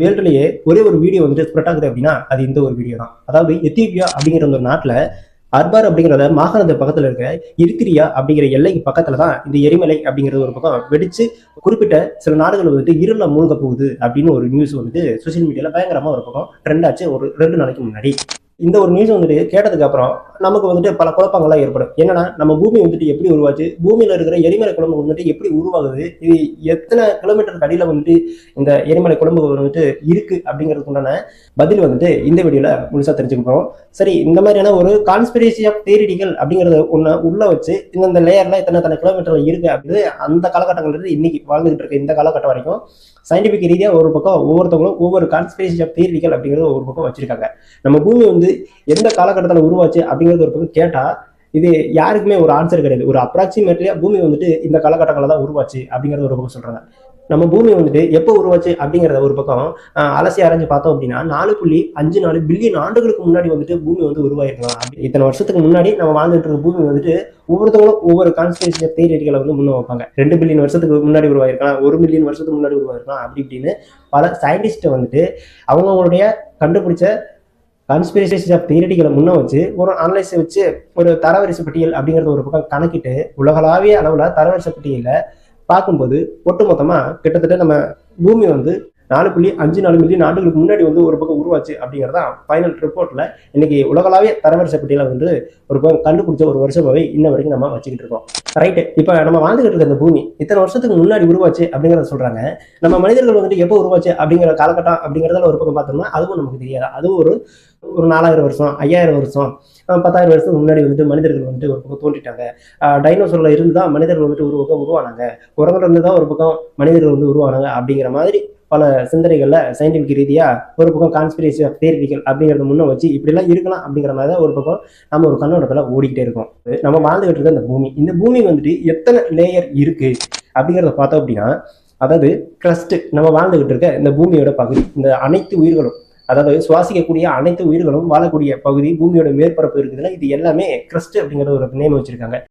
வேர்ல்டுலயே ஒரே ஒரு வீடியோ வந்துட்டு ஸ்ப்ரெட் ஆகுது அப்படின்னா அது இந்த ஒரு வீடியோ தான். அதாவது எத்தியோப்பியா அப்படிங்கிற ஒரு நாட்டுல அர்பார் அப்படிங்கிறத மாகாணத்து பக்கத்துல இருக்க எரித்திரியா அப்படிங்கிற எல்லைக்கு பக்கத்துல தான் இந்த எரிமலை அப்படிங்கிறது ஒரு பக்கம் வெடிச்சு குறிப்பிட்ட சில நாடுகள் வந்துட்டு இருள மூழ்க போகுது அப்படின்னு ஒரு நியூஸ் வந்துட்டு சோசியல் மீடியால பயங்கரமா ஒரு பக்கம் ட்ரெண்ட் ஆச்சு ஒரு 2 நாளைக்கு முன்னாடி. இந்த ஒரு நியூஸ் வந்துட்டு கேட்டதுக்கு அப்புறம் நமக்கு வந்துட்டு பல குழப்பங்கள்லாம் ஏற்படும். என்னன்னா, நம்ம பூமி வந்துட்டு எப்படி உருவாச்சு, பூமியில இருக்கிற எரிமலை குழம்பு வந்துட்டு எப்படி உருவாகுது, இது எத்தனை கிலோமீட்டருக்கு அடியில வந்துட்டு இந்த எரிமலை குழம்பு வந்துட்டு இருக்கு அப்படிங்கிறதுக்கு உண்டான பதில் வந்துட்டு இந்த வீடியோல முழுசா தெரிஞ்சுக்கிறோம். சரி, இந்த மாதிரியான ஒரு கான்ஸ்பிரசி ஆஃப் தியரிட்டிகள் அப்படிங்கறத ஒண்ணு உள்ள வச்சு இந்த லேயர்ல எத்தனை கிலோமீட்டர்ல இருக்கு அப்படின்னு அந்த காலகட்டங்கள்ல இருந்து இன்னைக்கு வாழ்ந்துகிட்டு இருக்க இந்த காலகட்டம் வரைக்கும் சயின்டிபிக் ரீதியா ஒரு பக்கம் ஒவ்வொருத்தவங்களும் ஒவ்வொரு கான்ஸ்பிரசி ஆஃப் தியரிட்டிகள் அப்படிங்கிறது ஒரு பக்கம் வச்சிருக்காங்க. நம்ம பூமி வந்து எந்த காலகட்டத்தில் உருவாச்சு அப்படிங்கிறது ஒரு பக்கம் கேட்டா இது யாருக்குமே ஒரு ஆன்சர் கிடையாது. ஒரு அப்ராக்சிமேட்லியா பூமி வந்துட்டு இந்த காலகட்டங்களில் தான் உருவாச்சு அப்படிங்கறது ஒரு பக்கம் சொல்றாங்க. நம்ம பூமி வந்துட்டு எப்போ உருவாச்சு அப்படிங்கிறத ஒரு பக்கம் அலசி ஆராய்ஞ்சு பார்த்தோம் அப்படின்னா 4.54 பில்லியன் ஆண்டுகளுக்கு முன்னாடி வந்துட்டு பூமி வந்து உருவாயிருக்கலாம். அப்படி இத்தனை வருஷத்துக்கு முன்னாடி நம்ம வாழ்ந்துட்டு இருக்க பூமி வந்துட்டு ஒவ்வொருத்தவங்களும் ஒவ்வொரு கான்ஸ்பிரசி தியரிகளை வந்து முன்ன வைப்பாங்க. 2 பில்லியன் வருஷத்துக்கு முன்னாடி உருவாயிருக்கலாம், 1 மில்லியன் வருஷத்துக்கு முன்னாடி உருவாயிருக்கலாம், அப்படி இப்படின்னு பல சயின்டிஸ்ட் வந்துட்டு அவங்களுடைய கண்டுபிடிச்ச கான்ஸ்பிரசி ஆஃப் தியரிட்டிகளை முன்ன வச்சு ஒரு அனலைஸ் வச்சு ஒரு தரவரிசை பட்டியல் அப்படிங்கிறது ஒரு பக்கம் கணக்கிட்டு உலகளாவிய அளவுல தரவரிசை பட்டியல பார்க்கும்போது ஒட்டுமொத்தமா கிட்டத்தட்ட நம்ம பூமி வந்து 4.54 மில்லியன் ஆண்டுகளுக்கு முன்னாடி வந்து ஒரு பக்கம் உருவாச்சு அப்படிங்கிறதா ஃபைனல் ரிப்போர்ட்ல இன்னைக்கு உலகளாவிய தரவரிசை பட்டியல வந்து ஒரு பக்கம் கண்டுபிடிச்ச ஒரு வருஷமாவே இன்ன வரைக்கும் நம்ம வச்சுக்கிட்டு இருக்கோம். ரைட்டு, இப்ப நம்ம வாழ்ந்துகிட்டு இருக்க இந்த பூமி இத்தனை வருஷத்துக்கு முன்னாடி உருவாச்சு அப்படிங்கிறத சொல்றாங்க. நம்ம மனிதர்கள் வந்துட்டு எப்போ உருவாச்சு அப்படிங்கிற காலகட்டம் அப்படிங்கிறதுல ஒரு பக்கம் பார்த்தோம்னா அதுவும் நமக்கு தெரியாது. அதுவும் ஒரு 4000 வருஷம், 5000 வருஷம், 10,000 வருஷத்துக்கு முன்னாடி வந்துட்டு மனிதர்கள் வந்துட்டு ஒரு பக்கம் தோன்றிட்டாங்க. டைனோசர்ல இருந்து தான் மனிதர்கள் வந்துட்டு ஒரு பக்கம் உருவானாங்க, உரங்கள்ல இருந்து தான் ஒரு பக்கம் மனிதர்கள் வந்து உருவானாங்க அப்படிங்கிற மாதிரி பல சிந்தனைகள்ல சயின்டிபிக் ரீதியா ஒரு பக்கம் கான்ஸ்பிரசி ஆஃப் தியரிட்டிகள் அப்படிங்கறத முன்ன வச்சு இப்படி எல்லாம் இருக்கலாம் அப்படிங்கிற மாதிரி தான் ஒரு பக்கம் நம்ம ஒரு கண்ணோட்டத்துல ஓடிக்கிட்டே இருக்கோம். நம்ம வாழ்ந்துகிட்டு இருக்க இந்த பூமி வந்துட்டு எத்தனை லேயர் இருக்கு அப்படிங்கிறத பார்த்தோம் அப்படின்னா, அதாவது கிரஸ்ட், நம்ம வாழ்ந்துகிட்டு இருக்க இந்த பூமியோட பகுதி, இந்த அனைத்து உயிர்களும் அதாவது சுவாசிக்கக்கூடிய அனைத்து உயிர்களும் வாழக்கூடிய பகுதி பூமியோட மேற்பரப்பு இருக்குதுன்னா இது எல்லாமே கிரஸ்ட் அப்படிங்கிற ஒரு நேம் வச்சிருக்காங்க.